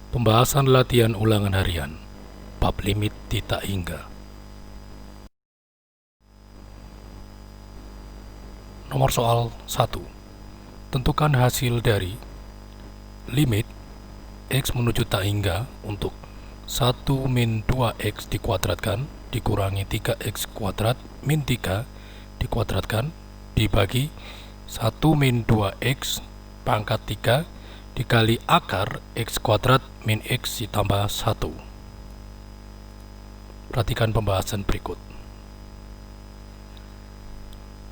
Pembahasan latihan ulangan harian, bab limit di tak hingga. Nomor soal 1. Tentukan hasil dari limit x menuju tak hingga untuk 1 min 2x dikuadratkan dikurangi 3x kuadrat min 3 dikuadratkan dibagi 1 min 2x pangkat 3 dikali akar x kuadrat min x ditambah 1. Perhatikan pembahasan berikut.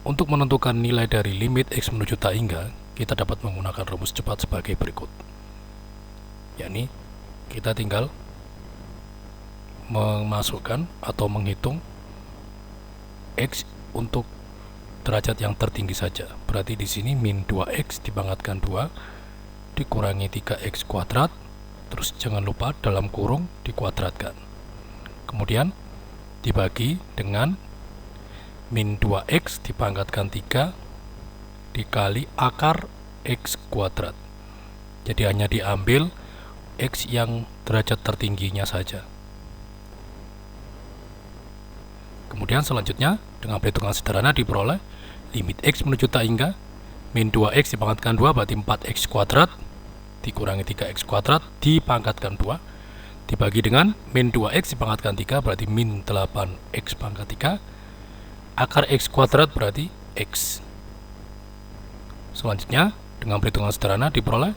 Untuk menentukan nilai dari limit x menuju tak hingga, kita dapat menggunakan rumus cepat sebagai berikut. Yakni, kita tinggal memasukkan atau menghitung x untuk derajat yang tertinggi saja. Berarti di sini min 2x dipangkatkan 2 dikurangi 3x kuadrat, terus jangan lupa dalam kurung dikuadratkan. Kemudian dibagi dengan min 2x dipangkatkan 3 dikali akar x kuadrat. Jadi hanya diambil x yang derajat tertingginya saja. Kemudian selanjutnya dengan perhitungan sederhana diperoleh limit x menuju tak hingga min 2x dipangkatkan 2 berarti 4x kuadrat dikurangi 3x kuadrat dipangkatkan 2 dibagi dengan min 2x dipangkatkan 3 berarti min 8x pangkat 3 akar x kuadrat berarti x. Selanjutnya dengan perhitungan sederhana diperoleh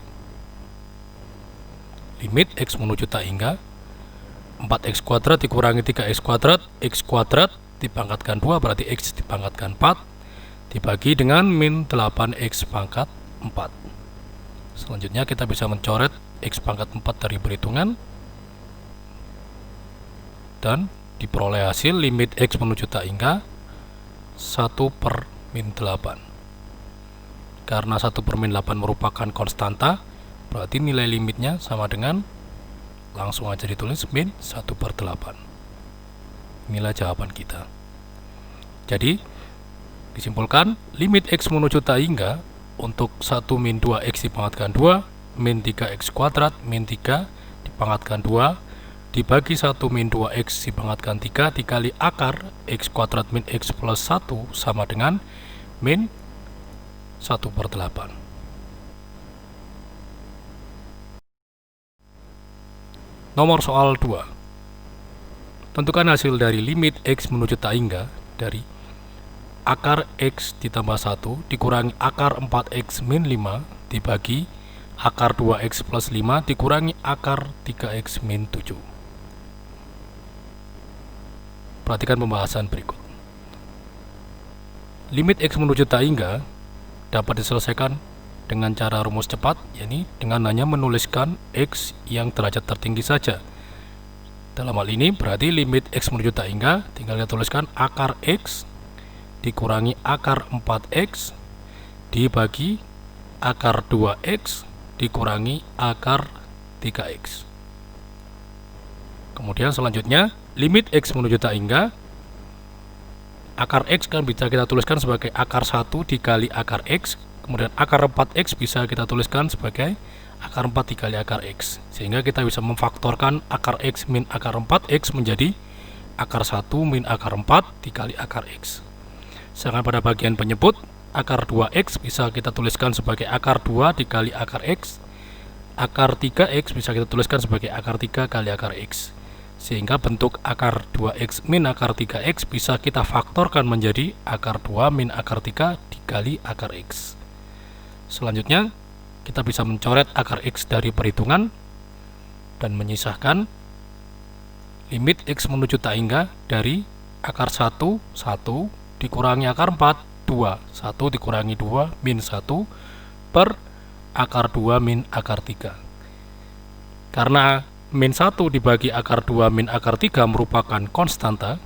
limit x menuju tak hingga 4x kuadrat dikurangi 3x kuadrat x kuadrat dipangkatkan 2 berarti x dipangkatkan 4 dibagi dengan min 8x pangkat 4. Selanjutnya kita bisa mencoret x pangkat 4 dari perhitungan dan diperoleh hasil limit x menuju tak hingga 1 per min 8. Karena 1 per min 8 merupakan konstanta, berarti nilai limitnya sama dengan, langsung aja ditulis min 1 per 8. Inilah jawaban kita. Jadi disimpulkan limit x menuju tak hingga untuk 1 min 2x dipangkatkan 2 min 3x kuadrat min 3 dipangkatkan 2 dibagi 1 min 2x dipangkatkan 3 dikali akar x kuadrat min x plus 1 sama dengan min 1 per 8. Nomor soal 2. Tentukan hasil dari limit x menuju tak hingga dari akar x ditambah 1 dikurangi akar 4x min 5 dibagi akar 2x plus 5 dikurangi akar 3x min 7. Perhatikan pembahasan berikut. Limit x menuju tak hingga dapat diselesaikan dengan cara rumus cepat, yakni dengan hanya menuliskan x yang derajat tertinggi saja. Dalam hal ini berarti limit x menuju tak hingga tinggal kita tuliskan akar x dikurangi akar 4x dibagi akar 2x dikurangi akar 3x. Kemudian selanjutnya limit x menuju tak hingga akar x kan bisa kita tuliskan sebagai akar 1 dikali akar x, kemudian akar 4x bisa kita tuliskan sebagai akar 4 dikali akar x, sehingga kita bisa memfaktorkan akar x min akar 4x menjadi akar 1 min akar 4 dikali akar x. Sedangkan pada bagian penyebut akar 2x bisa kita tuliskan sebagai akar 2 dikali akar x, akar 3x bisa kita tuliskan sebagai akar 3 kali akar x, sehingga bentuk akar 2x min akar 3x bisa kita faktorkan menjadi akar 2 min akar 3 dikali akar x. Selanjutnya kita bisa mencoret akar x dari perhitungan dan menyisahkan limit x menuju tak hingga dari akar 1 1 dikurangi akar 4 2 1 dikurangi 2 min 1 per akar 2 min akar 3. Karena min 1 dibagi akar 2 min akar 3 merupakan konstanta,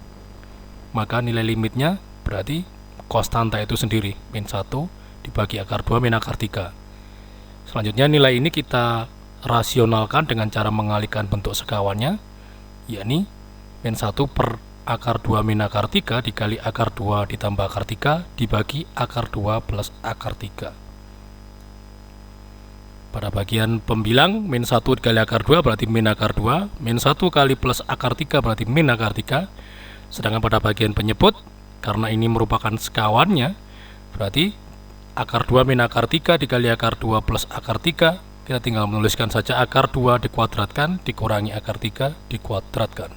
maka nilai limitnya berarti konstanta itu sendiri, min 1 dibagi akar 2 min akar 3. Selanjutnya nilai ini kita rasionalkan dengan cara mengalihkan bentuk sekawannya, yakni min 1 per akar 2 min akar 3 dikali akar 2 ditambah akar 3 dibagi akar 2 plus akar 3. pada bagian pembilang min 1 dikali akar 2 berarti min akar 2, min 1 kali plus akar 3 berarti min akar 3. Sedangkan pada bagian penyebut, karena ini merupakan sekawannya, berarti akar 2 min akar 3 dikali akar 2 plus akar 3, kita tinggal menuliskan saja akar 2 dikuadratkan dikurangi akar 3 dikuadratkan.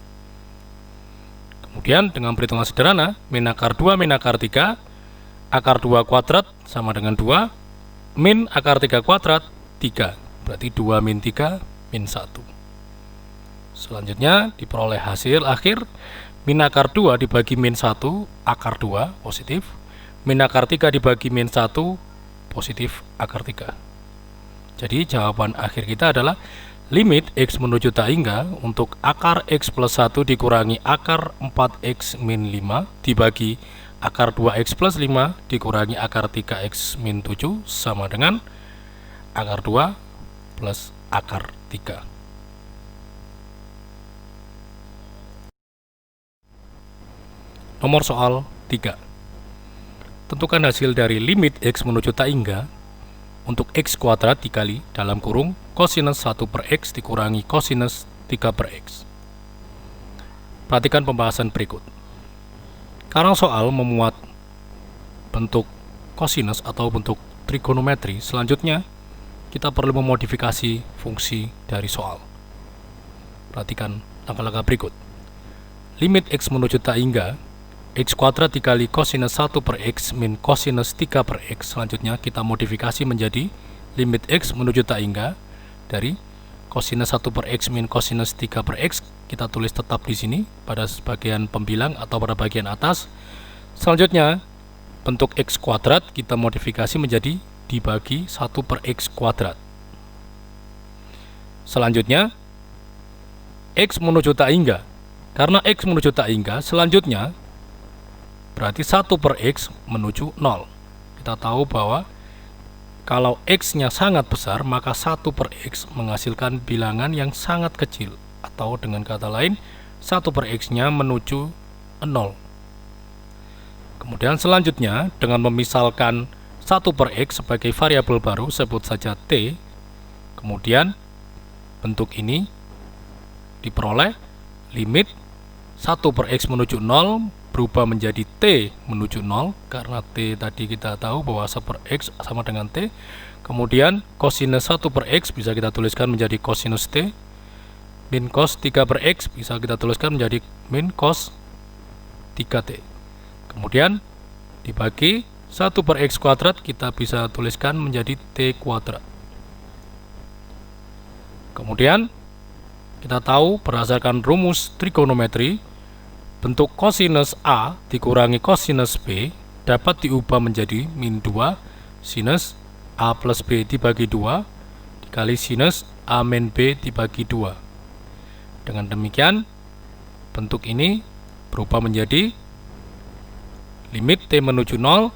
Kemudian dengan perhitungan sederhana, min akar 2 min akar 3, akar 2 kuadrat sama dengan 2, min akar 3 kuadrat 3, berarti 2 min 3 min 1. Selanjutnya diperoleh hasil akhir min akar 2 dibagi min 1 akar 2 positif, min akar 3 dibagi min 1 positif akar 3. Jadi jawaban akhir kita adalah limit x menuju tak hingga untuk akar x plus 1 dikurangi akar 4x min 5 dibagi akar 2x plus 5 dikurangi akar 3x min 7 sama dengan akar 2 plus akar 3. Nomor soal 3. Tentukan hasil dari limit x menuju tak hingga untuk x kuadrat dikali dalam kurung kosinus 1 per x dikurangi kosinus 3 per x. Perhatikan pembahasan berikut. Karena soal memuat bentuk kosinus atau bentuk trigonometri, selanjutnya kita perlu memodifikasi fungsi dari soal. Perhatikan langkah-langkah berikut. Limit x menuju tak hingga x kuadrat dikali kosinus 1 per x min kosinus 3 per x. Selanjutnya kita modifikasi menjadi limit x menuju tak hingga dari kosinus 1 per x min kosinus 3 per x. Kita tulis tetap di sini pada bagian pembilang atau pada bagian atas. Selanjutnya bentuk x kuadrat kita modifikasi menjadi dibagi 1 per x kuadrat. Selanjutnya x menuju tak hingga. Karena x menuju tak hingga, selanjutnya berarti 1 per x menuju 0. Kita tahu bahwa kalau x-nya sangat besar, maka 1 per x menghasilkan bilangan yang sangat kecil. Atau dengan kata lain, 1 per x-nya menuju 0. Kemudian selanjutnya, dengan memisalkan 1 per x sebagai variabel baru, sebut saja t. Kemudian bentuk ini diperoleh limit 1 per x menuju 0 berubah menjadi t menuju 0, karena t tadi kita tahu bahwa 1 per x sama dengan t. Kemudian kosinus 1 per x bisa kita tuliskan menjadi kosinus t, min cos 3 per x bisa kita tuliskan menjadi min cos 3t. Kemudian dibagi 1 per x kuadrat kita bisa tuliskan menjadi t kuadrat. Kemudian kita tahu berdasarkan rumus trigonometri, bentuk kosinus A dikurangi kosinus B dapat diubah menjadi min 2 sinus A plus B dibagi 2 dikali sinus A min B dibagi 2. Dengan demikian, bentuk ini berubah menjadi limit T menuju 0,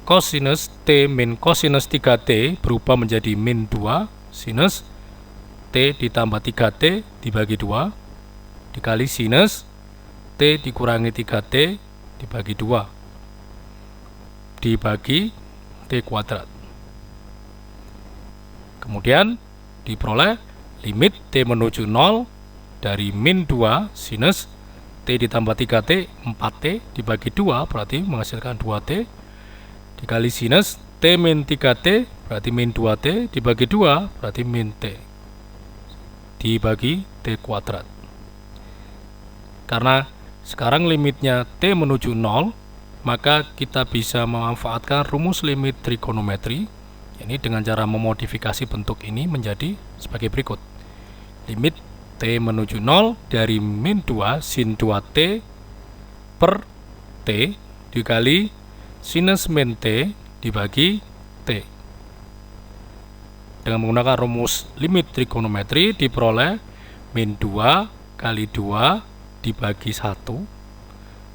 kosinus T min kosinus 3T berubah menjadi min 2 sinus T ditambah 3T dibagi 2 dikali sinus T dikurangi 3T dibagi 2 dibagi T kuadrat. Kemudian diperoleh limit T menuju 0 dari min 2 sinus T ditambah 3T 4T dibagi 2 berarti menghasilkan 2T dikali sinus T min 3T berarti min 2T dibagi 2 berarti min T dibagi T kuadrat. Karena sekarang limitnya T menuju 0, maka kita bisa memanfaatkan rumus limit trigonometri, ini dengan cara memodifikasi bentuk ini menjadi sebagai berikut. Limit T menuju 0 dari min 2 sin 2T per T dikali sinus min T dibagi T. Dengan menggunakan rumus limit trigonometri diperoleh min 2 kali 2 dibagi 1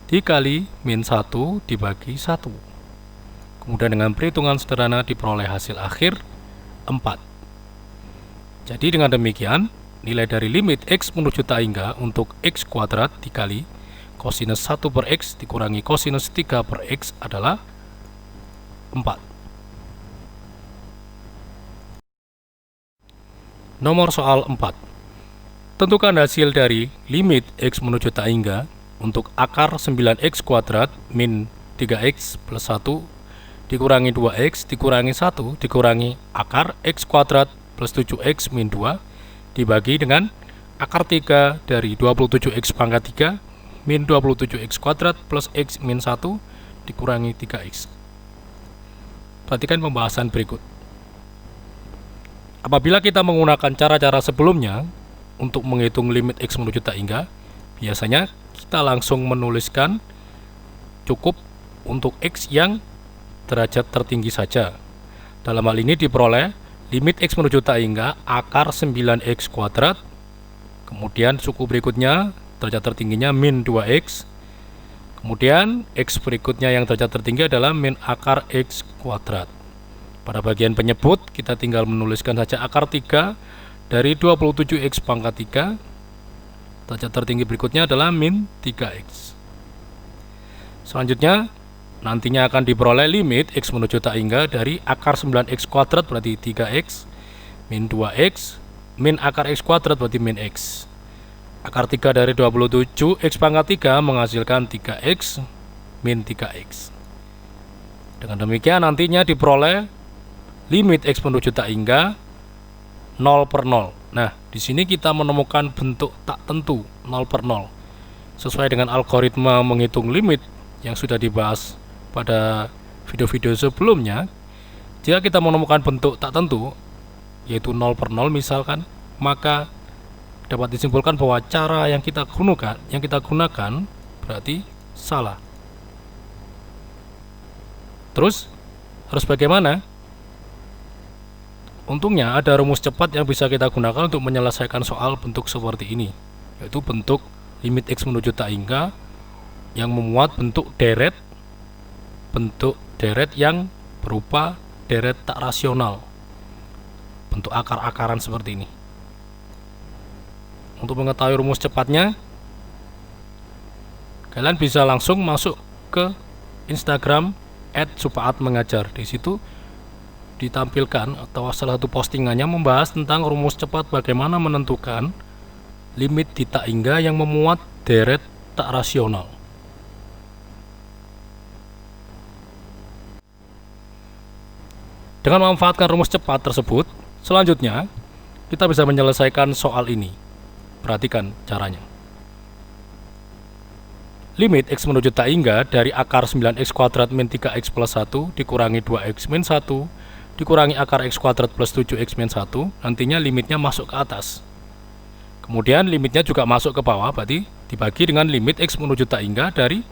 dikali min 1 dibagi 1. Kemudian dengan perhitungan sederhana diperoleh hasil akhir 4. Jadi dengan demikian, nilai dari limit x menuju tak hingga untuk x kuadrat dikali kosinus 1 per x dikurangi kosinus 3 per x adalah 4. Nomor soal 4. Tentukan hasil dari limit X menuju tak hingga untuk akar 9X kuadrat min 3X plus 1 dikurangi 2X dikurangi 1 dikurangi akar X kuadrat plus 7X min 2 dibagi dengan akar 3 dari 27X pangkat 3 min 27X kuadrat plus X min 1 dikurangi 3X. Perhatikan pembahasan berikut. Apabila kita menggunakan cara-cara sebelumnya untuk menghitung limit X menuju tak hingga, biasanya kita langsung menuliskan cukup untuk X yang derajat tertinggi saja. Dalam hal ini diperoleh limit X menuju tak hingga akar 9X kuadrat, kemudian suku berikutnya derajat tertingginya min 2X, kemudian X berikutnya yang derajat tertinggi adalah min akar X kuadrat. Pada bagian penyebut kita tinggal menuliskan saja akar 3 dari 27X pangkat 3, derajat tertinggi berikutnya adalah min 3X. Selanjutnya nantinya akan diperoleh limit X menuju tak hingga dari akar 9X kuadrat berarti 3X min 2X min akar X kuadrat berarti min X. Akar 3 dari 27X pangkat 3 menghasilkan 3X min 3X. Dengan demikian nantinya diperoleh limit X menuju tak hingga 0 per 0. Nah, di sini kita menemukan bentuk tak tentu 0 per 0. Sesuai dengan algoritma menghitung limit yang sudah dibahas pada video-video sebelumnya, jika kita menemukan bentuk tak tentu yaitu 0 per 0 misalkan, maka dapat disimpulkan bahwa cara yang kita gunakan berarti salah. Terus harus bagaimana? Untungnya ada rumus cepat yang bisa kita gunakan untuk menyelesaikan soal bentuk seperti ini, yaitu bentuk limit X menuju tak hingga yang memuat bentuk deret yang berupa deret tak rasional, bentuk akar-akaran seperti ini. Untuk mengetahui rumus cepatnya, kalian bisa langsung masuk ke Instagram @supaatmengajar. Di situ ditampilkan atau salah satu postingannya membahas tentang rumus cepat bagaimana menentukan limit di tak hingga yang memuat deret tak rasional. Dengan memanfaatkan rumus cepat tersebut, selanjutnya kita bisa menyelesaikan soal ini. Perhatikan caranya. Limit X menuju tak hingga dari akar 9X kuadrat min 3X plus 1 dikurangi 2X min 1 dikurangi akar X kuadrat plus 7X min 1, nantinya limitnya masuk ke atas. Kemudian limitnya juga masuk ke bawah, berarti dibagi dengan limit X menuju tak hingga dari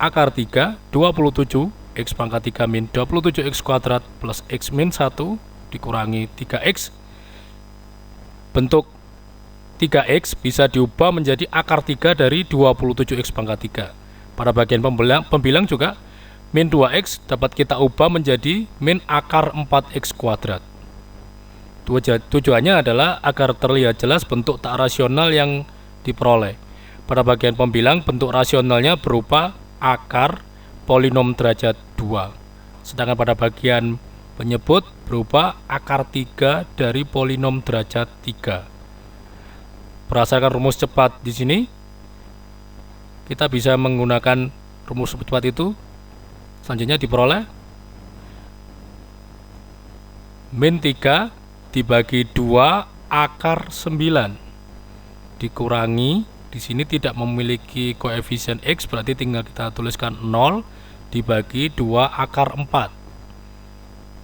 akar 3 27X pangkat 3 min 27X kuadrat plus X min 1 dikurangi 3X. Bentuk 3X bisa diubah menjadi akar 3 dari 27X pangkat 3. Pada bagian pembilang juga min 2X dapat kita ubah menjadi min akar 4X kuadrat. Tujuannya adalah agar terlihat jelas bentuk tak rasional yang diperoleh. Pada bagian pembilang bentuk rasionalnya berupa akar polinom derajat 2. Sedangkan pada bagian penyebut berupa akar 3 dari polinom derajat 3. Berdasarkan rumus cepat di sini, kita bisa menggunakan rumus cepat itu. Selanjutnya diperoleh min 3 dibagi 2 akar 9 dikurangi, di sini tidak memiliki koefisien X, berarti tinggal kita tuliskan 0 dibagi 2 akar 4.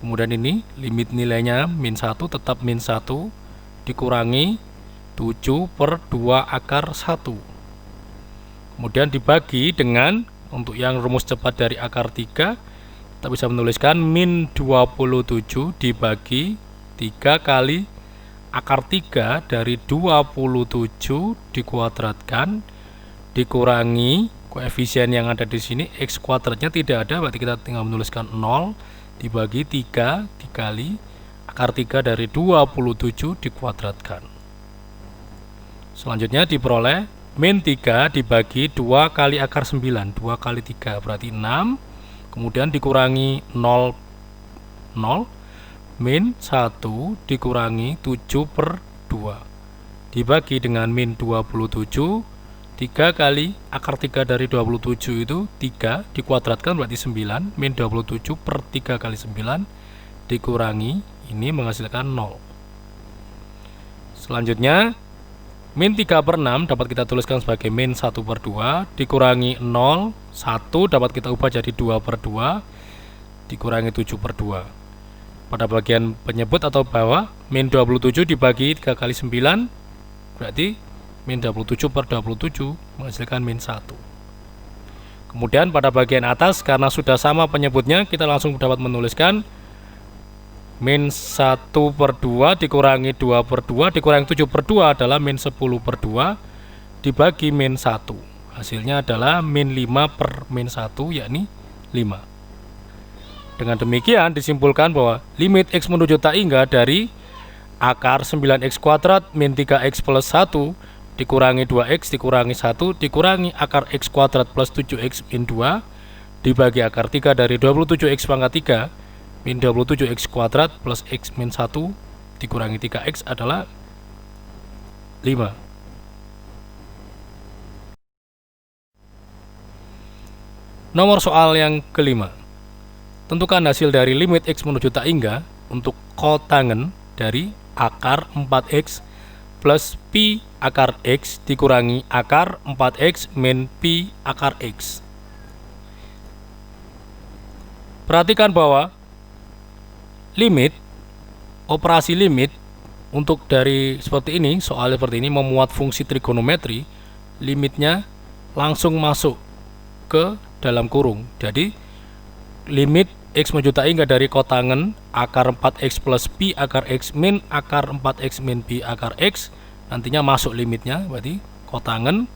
Kemudian ini limit nilainya min 1 tetap min 1 dikurangi 7 per 2 akar 1. Kemudian dibagi dengan, untuk yang rumus cepat dari akar 3, kita bisa menuliskan min 27 dibagi 3 kali akar 3 dari 27 dikuadratkan dikurangi koefisien yang ada di sini, X kuadratnya tidak ada, berarti kita tinggal menuliskan 0 dibagi 3 dikali akar 3 dari 27 dikuadratkan. Selanjutnya diperoleh min 3 dibagi 2 kali akar 9, 2 kali 3 berarti 6, kemudian dikurangi 0, 0 min 1 dikurangi 7/2 dibagi dengan min 27. 3 kali akar 3 dari 27 itu 3 dikuadratkan berarti 9. Min 27 per 3 kali 9 dikurangi ini menghasilkan 0. Selanjutnya min 3/6 dapat kita tuliskan sebagai min 1/2 dikurangi 0. 1 dapat kita ubah jadi 2/2 dikurangi 7/2. Pada bagian penyebut atau bawah min 27 dibagi 3 kali 9 berarti min 27/27 menghasilkan min 1. Kemudian pada bagian atas karena sudah sama penyebutnya kita langsung dapat menuliskan min 1/2 dikurangi 2/2 dikurangi 7/2 adalah min 10/2 dibagi min 1. Hasilnya adalah min 5 per min 1 yakni 5. Dengan demikian disimpulkan bahwa limit x menuju tak hingga dari akar 9x kuadrat min 3x plus 1 dikurangi 2x dikurangi 1 dikurangi akar x kuadrat plus 7x min 2 dibagi akar 3 dari 27x pangkat 3 min 27x kuadrat plus x min 1 dikurangi 3x adalah 5. Nomor soal yang kelima. Tentukan hasil dari limit x menuju tak hingga untuk kotangen dari akar 4x plus pi akar x dikurangi akar 4x min pi akar x. Perhatikan bahwa limit, operasi limit untuk dari seperti ini, soal seperti ini memuat fungsi trigonometri, limitnya langsung masuk ke dalam kurung. Jadi limit x menuju tak hingga dari kotangen akar 4x plus pi akar x min akar 4x min pi akar x nantinya masuk limitnya, berarti kotangen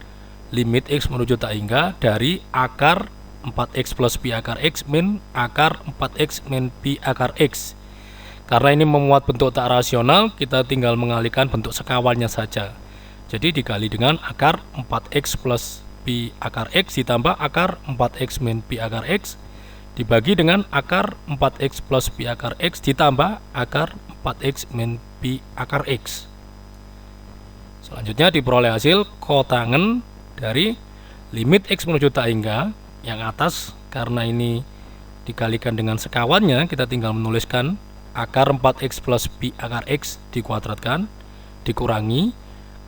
limit x menuju tak hingga dari akar 4x plus pi akar x min akar 4x min pi akar x. Karena ini memuat bentuk tak rasional, kita tinggal mengalihkan bentuk sekawannya saja. Jadi dikali dengan akar 4x plus pi akar x ditambah akar 4x min pi akar x dibagi dengan akar 4x plus pi akar x ditambah akar 4x min pi akar x. Selanjutnya diperoleh hasil kotangen dari limit x menuju tak hingga yang atas. Karena ini dikalikan dengan sekawannya, kita tinggal menuliskan akar 4x plus pi akar x dikuadratkan dikurangi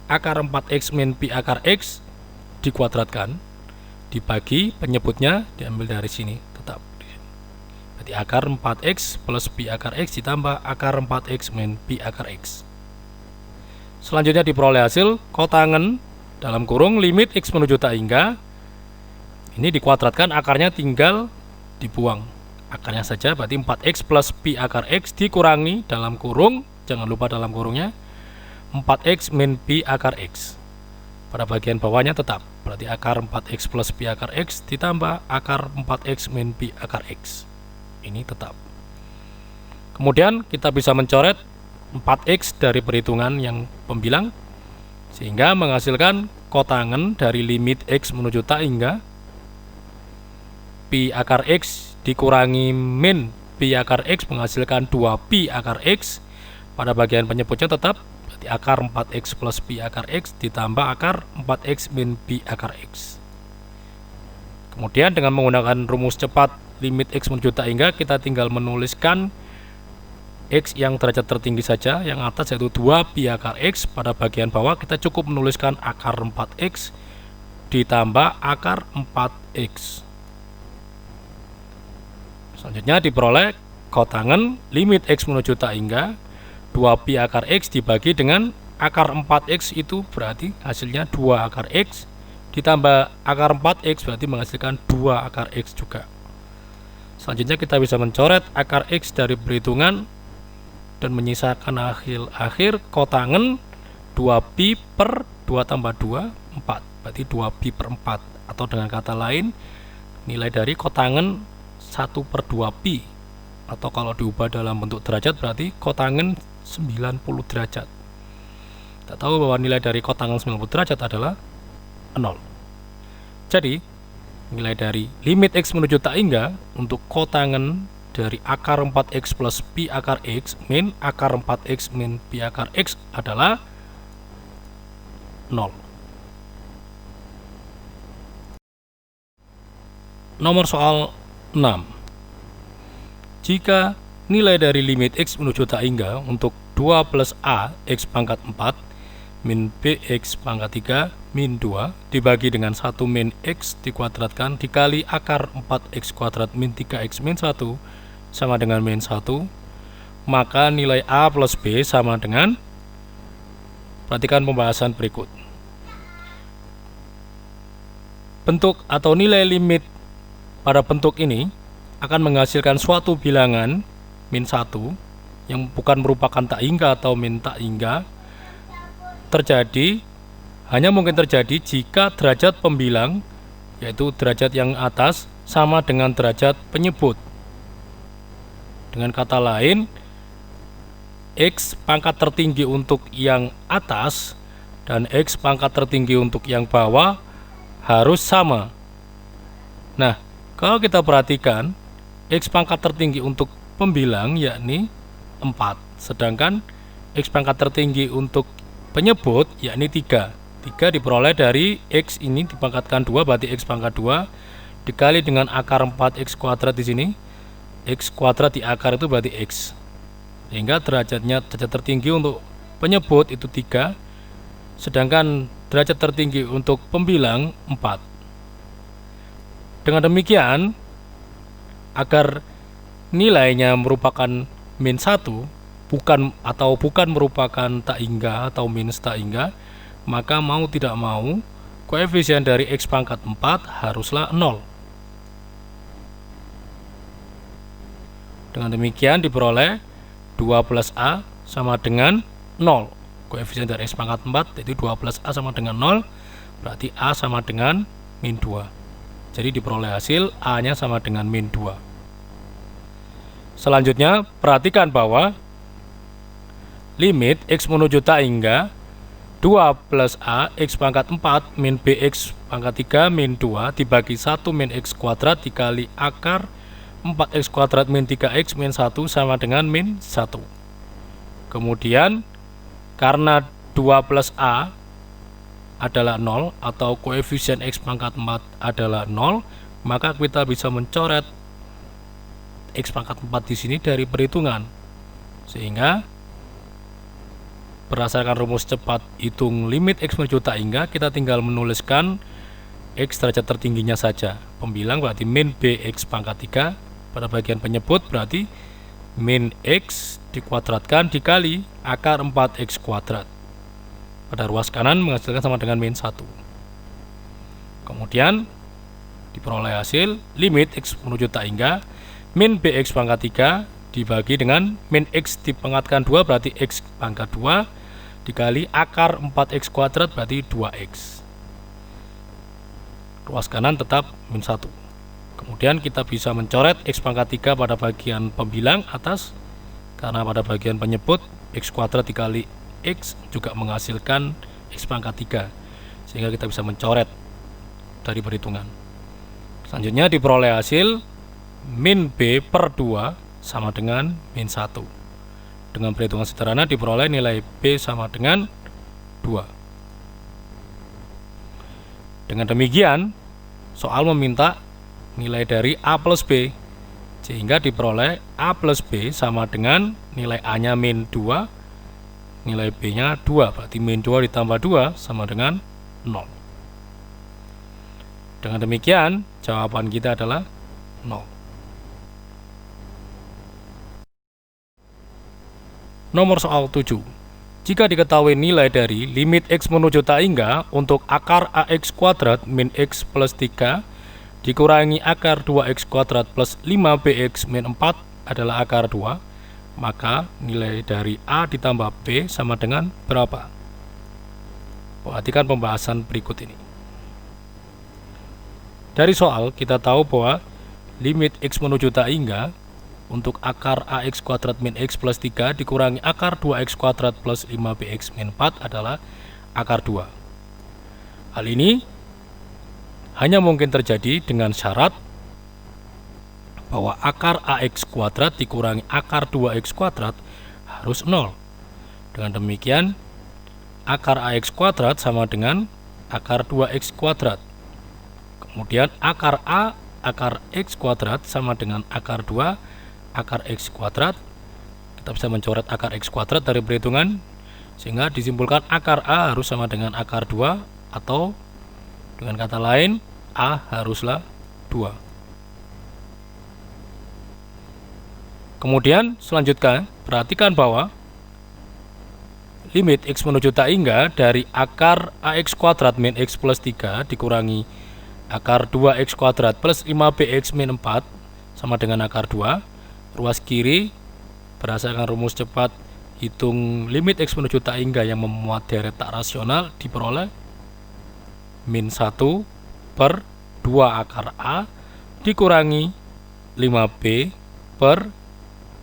akar 4x min pi akar x dikuadratkan dibagi penyebutnya diambil dari sini. Berarti akar 4x plus pi akar x ditambah akar 4x min pi akar x. Selanjutnya diperoleh hasil kotangen dalam kurung limit x menuju tak hingga. Ini dikuadratkan, akarnya tinggal dibuang akarnya saja, berarti 4x plus pi akar x dikurangi dalam kurung, jangan lupa dalam kurungnya 4x min pi akar x. Pada bagian bawahnya tetap, berarti akar 4x plus pi akar x ditambah akar 4x min pi akar x. Ini tetap. Kemudian kita bisa mencoret 4x dari perhitungan yang pembilang sehingga menghasilkan kotangen dari limit x menuju tak hingga pi akar x dikurangi min pi akar x menghasilkan 2 pi akar x. Pada bagian penyebutnya tetap, berarti akar 4x plus pi akar x ditambah akar 4x min pi akar x. Kemudian dengan menggunakan rumus cepat limit x menuju tak hingga, kita tinggal menuliskan x yang derajat tertinggi saja, yang atas yaitu 2 pi akar x. Pada bagian bawah kita cukup menuliskan akar 4x ditambah akar 4x. Selanjutnya diperoleh kotangen limit x menuju tak hingga 2 pi akar x dibagi dengan akar 4x, itu berarti hasilnya 2 akar x ditambah akar 4x berarti menghasilkan 2 akar x juga. Selanjutnya kita bisa mencoret akar x dari perhitungan dan menyisakan akhir kotangen 2pi per 2 tambah 2, 4. Berarti 2pi per 4. Atau dengan kata lain, nilai dari kotangen 1/2pi. Atau kalau diubah dalam bentuk derajat berarti kotangen 90 derajat. Kita tahu bahwa nilai dari kotangen 90 derajat adalah 0. Jadi nilai dari limit x menuju tak hingga untuk kotangen dari akar 4x plus pi akar x min akar 4x min pi akar x adalah 0. Nomor soal 6. Jika nilai dari limit x menuju tak hingga untuk 2 plus a x pangkat 4 min bx pangkat 3 min 2 dibagi dengan 1 min x dikuadratkan dikali akar 4x kuadrat min 3x min 1 sama dengan min 1, maka nilai a plus b sama dengan, perhatikan pembahasan berikut. Bentuk atau nilai limit pada bentuk ini akan menghasilkan suatu bilangan min 1 yang bukan merupakan tak hingga atau min tak hingga, hanya mungkin terjadi jika derajat pembilang, yaitu derajat yang atas, sama dengan derajat penyebut. Dengan kata lain, x pangkat tertinggi untuk yang atas dan x pangkat tertinggi untuk yang bawah harus sama. Nah, kalau kita perhatikan, x pangkat tertinggi untuk pembilang yakni 4, sedangkan x pangkat tertinggi untuk penyebut yakni 3. 3 diperoleh dari x ini dipangkatkan 2, berarti x pangkat 2 dikali dengan akar 4x kuadrat di sini. X kuadrat di akar itu berarti x. Sehingga derajat tertinggi untuk penyebut itu 3, sedangkan derajat tertinggi untuk pembilang 4. Dengan demikian, agar nilainya merupakan min 1 bukan merupakan tak hingga atau minus tak hingga, maka mau tidak mau koefisien dari x pangkat 4 haruslah 0. Dengan demikian diperoleh 2 plus a sama dengan 0. Koefisien dari x pangkat 4 yaitu 2 plus a sama dengan 0, berarti a sama dengan min 2. Jadi diperoleh hasil a nya sama dengan min 2. Selanjutnya perhatikan bahwa limit x menuju tak hingga 2 plus a x pangkat 4 min bx pangkat 3 min 2 dibagi 1 min x kuadrat dikali akar 4x kuadrat min 3x min 1 sama dengan min 1. Kemudian karena 2 plus a adalah 0 atau koefisien x pangkat 4 adalah 0, maka kita bisa mencoret x pangkat 4 di sini dari perhitungan. Sehingga berdasarkan rumus cepat hitung limit x menuju tak hingga, kita tinggal menuliskan x derajat tertingginya saja. Pembilang berarti min bx pangkat 3, pada bagian penyebut berarti min x dikuadratkan dikali akar 4x kuadrat. Pada ruas kanan menghasilkan sama dengan min 1. Kemudian diperoleh hasil limit x menuju tak hingga min bx pangkat 3 dibagi dengan min x dipangkatkan 2 berarti x pangkat 2 dikali akar 4x kuadrat berarti 2x. Ruas kanan tetap min 1. Kemudian kita bisa mencoret x pangkat 3 pada bagian pembilang atas, karena pada bagian penyebut x kuadrat dikali x juga menghasilkan x pangkat 3, sehingga kita bisa mencoret dari perhitungan. Selanjutnya diperoleh hasil min b per 2 sama dengan min 1. Dengan perhitungan sederhana diperoleh nilai b sama dengan 2. Dengan demikian, soal meminta nilai dari a plus b, sehingga diperoleh a plus b sama dengan nilai a nya min 2, nilai b nya 2, berarti min 2 ditambah 2 sama dengan 0. Dengan demikian jawaban kita adalah 0. Nomor soal 7. Jika diketahui nilai dari limit x menuju tak hingga untuk akar ax kuadrat min x plus 3 dikurangi akar 2x kuadrat plus 5bx min 4 adalah akar 2, maka nilai dari a ditambah b sama dengan berapa? Perhatikan pembahasan berikut ini. Dari soal kita tahu bahwa limit x menuju tak hingga untuk akar ax kuadrat min x plus 3 dikurangi akar 2x kuadrat plus 5bx min 4 adalah akar 2. Hal ini hanya mungkin terjadi dengan syarat bahwa akar AX kuadrat dikurangi akar 2X kuadrat harus 0. Dengan demikian, akar AX kuadrat sama dengan akar 2X kuadrat. Kemudian akar A, akar X kuadrat sama dengan akar 2, akar X kuadrat. Kita bisa mencoret akar X kuadrat dari perhitungan, sehingga disimpulkan akar A harus sama dengan akar 2, atau dengan kata lain, A haruslah 2. Kemudian selanjutnya, perhatikan bahwa limit X menuju tak hingga dari akar AX kuadrat min X plus 3 dikurangi akar 2X kuadrat plus 5BX min 4 sama dengan akar 2. Ruas kiri berdasarkan rumus cepat hitung limit X menuju tak hingga yang memuat deret tak rasional diperoleh min 1 per 2 akar A dikurangi 5B per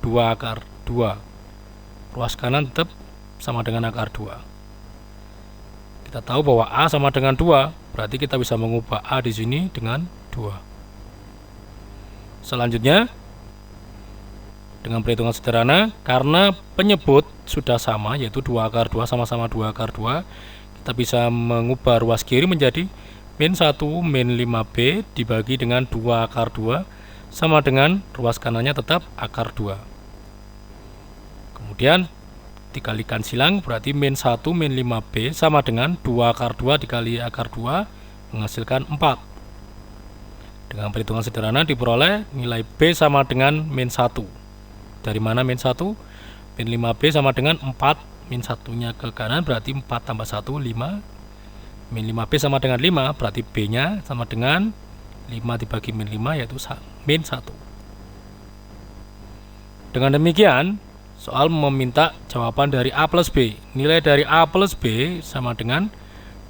2 akar 2. Ruas kanan tetap sama dengan akar 2. Kita tahu bahwa A sama dengan 2, berarti kita bisa mengubah A di sini dengan 2. Selanjutnya, dengan perhitungan sederhana, karena penyebut sudah sama, yaitu 2 akar 2 sama-sama 2 akar 2, kita bisa mengubah ruas kiri menjadi min 1 min 5B dibagi dengan 2 akar 2 sama dengan ruas kanannya tetap akar 2. Kemudian dikalikan silang, berarti min 1 min 5B sama dengan 2 akar 2 dikali akar 2 menghasilkan 4. Dengan perhitungan sederhana diperoleh nilai B sama dengan min 1. Dari mana min 1? Min 5B sama dengan 4, min 1-nya ke kanan berarti 4 tambah 1, 5. Min 5B sama dengan 5, berarti B-nya sama dengan 5 dibagi min 5, yaitu min 1. Dengan demikian, soal meminta jawaban dari A plus B. Nilai dari A plus B sama dengan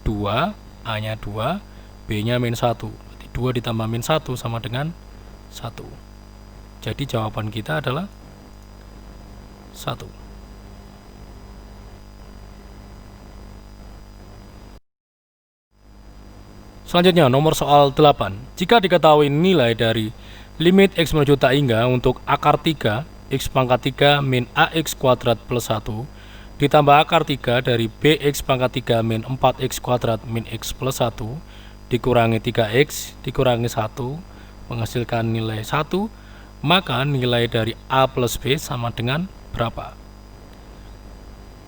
2, A-nya 2, B-nya min 1. Berarti 2 ditambah min 1 sama dengan 1. Jadi jawaban kita adalah 1. Selanjutnya, nomor soal 8. Jika diketahui nilai dari limit X menuju tak hingga untuk akar 3, X pangkat 3 min AX kuadrat plus 1 ditambah akar 3 dari BX pangkat 3 min 4X kuadrat min X plus 1 dikurangi 3X dikurangi 1 menghasilkan nilai 1, maka nilai dari A plus B sama dengan berapa?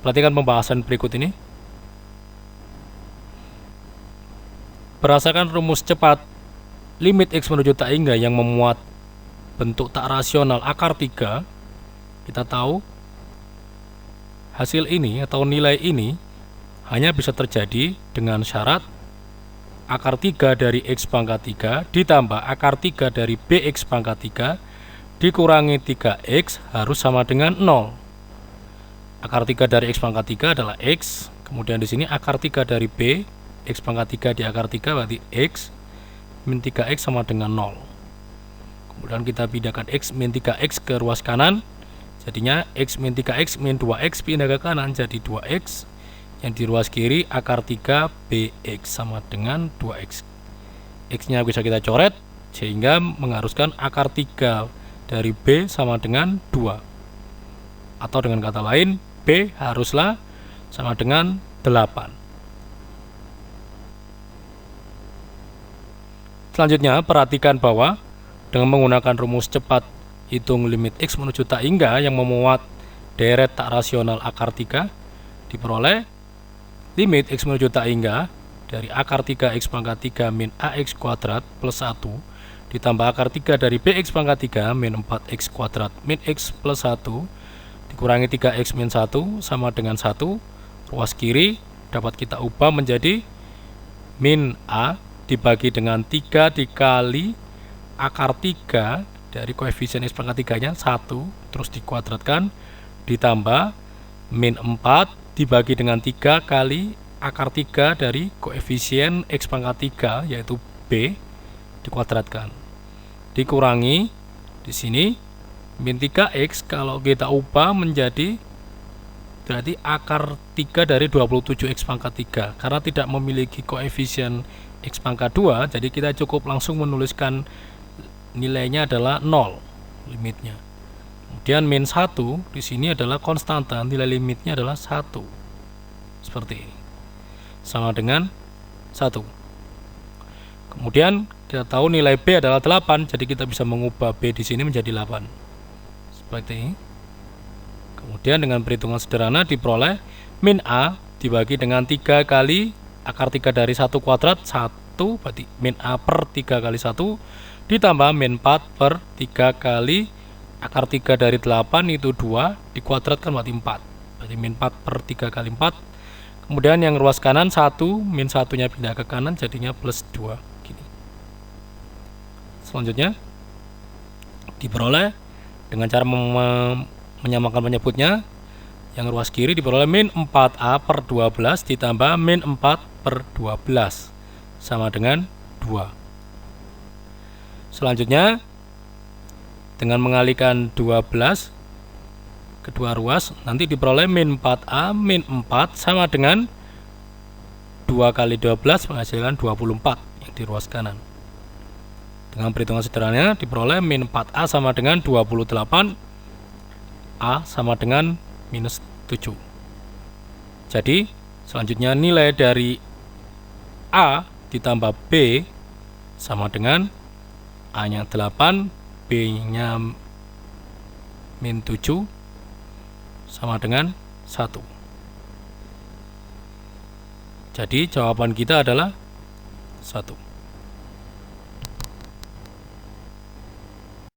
Perhatikan pembahasan berikut ini. Berdasarkan rumus cepat limit X menuju tak hingga yang memuat bentuk tak rasional akar 3, kita tahu hasil ini atau nilai ini hanya bisa terjadi dengan syarat akar 3 dari X pangkat 3 ditambah akar 3 dari BX pangkat 3 dikurangi 3X harus sama dengan 0. Akar 3 dari X pangkat 3 adalah X, kemudian di sini akar 3 dari B, X pangkat 3 di akar 3 berarti X min 3X sama dengan 0. Kemudian kita pindahkan X min 3X ke ruas kanan, jadinya X min 3X min 2X pindah ke kanan jadi 2X. Yang di ruas kiri akar 3 BX sama dengan 2X. X-nya bisa kita coret sehingga mengharuskan akar 3 dari B sama dengan 2. Atau dengan kata lain, B haruslah sama dengan 8. Selanjutnya, perhatikan bahwa dengan menggunakan rumus cepat hitung limit X menuju tak hingga yang memuat deret tak rasional akar 3 diperoleh limit X menuju tak hingga dari akar 3 X pangkat 3 min AX kuadrat plus 1 ditambah akar 3 dari BX pangkat 3 min 4X kuadrat min X plus 1 dikurangi 3X min 1 sama dengan 1. Ruas kiri dapat kita ubah menjadi min A dibagi dengan 3 dikali akar 3 dari koefisien X pangkat 3 nya 1 terus dikuadratkan ditambah min 4 dibagi dengan 3 kali akar 3 dari koefisien X pangkat 3 yaitu B dikuadratkan dikurangi di sini min 3X kalau kita ubah menjadi berarti akar 3 dari 27X pangkat 3 karena tidak memiliki koefisien X pangkat 2, jadi kita cukup langsung menuliskan nilainya adalah 0 limitnya. Kemudian min 1 di sini adalah konstanta, nilai limitnya adalah 1. Seperti ini. Sama dengan 1. Kemudian kita tahu nilai B adalah 8, jadi kita bisa mengubah B di sini menjadi 8. Seperti ini. Kemudian dengan perhitungan sederhana diperoleh min A dibagi dengan 3 kali akar 3 dari 1 kuadrat 1, berarti min A per 3 kali 1 ditambah min 4 per 3 kali akar 3 dari 8 itu 2 dikuadratkan berarti 4. Berarti min 4 per 3 kali 4. Kemudian yang ruas kanan 1, min 1-nya pindah ke kanan jadinya plus 2 gini. Selanjutnya diperoleh dengan cara menyamakan penyebutnya. Yang ruas kiri diperoleh min 4A per 12 ditambah min 4 per 12 sama dengan 2. Selanjutnya dengan mengalihkan 12 kedua ruas nanti diperoleh min 4A min 4 sama dengan 2 kali 12 menghasilkan 24 yang di ruas kanan. Dengan perhitungan sederhana diperoleh min 4A sama dengan 28, A sama dengan minus 7. Jadi selanjutnya nilai dari A ditambah B sama dengan A nya 8, B nya min 7 sama dengan 1. Jadi jawaban kita adalah 1.